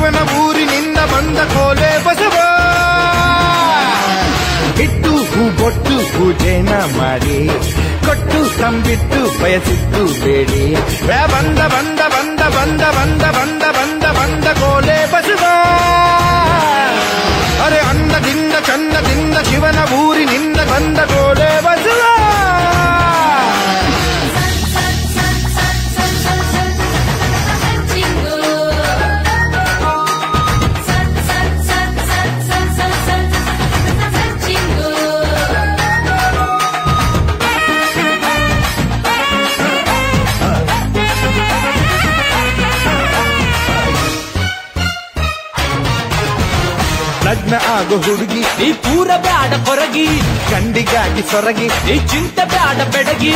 ಶಿವನ ಊರಿನಿಂದ ಬಂದ ಕೋಲೆ ಬಸವ ಬಿಟ್ಟು ಹೂ ಬೊಟ್ಟು ಪೂಜೆನ ಮಾಡಿ ಕೊಟ್ಟು ತಂಬಿಟ್ಟು ಬಯಸಿದ್ದು ಬೇಡಿ ಬಂದ ಬಂದ ಬಂದ ಬಂದ ಬಂದ ಬಂದ ಬಂದ ಬಂದ ಕೋಲೆ ಬಸವ ಅರೆ ಅನ್ನದಿಂದ ಚನ್ನದಿಂದ ಶಿವನ ಊರಿನಿಂದ ಬಂದ ಕೋಲೆ ಬಸವ ಲಗ್ನ ಆಗೋ ಹುಡುಗಿ ನೀ ಪೂರ ಬ್ಯಾಡ ಕೊರಗಿ ಗಂಡಿಗಾಗಿ ಸೊರಗಿ ನೀ ಚಿಂತೆ ಬ್ಯಾಡ ಬೆಡಗಿ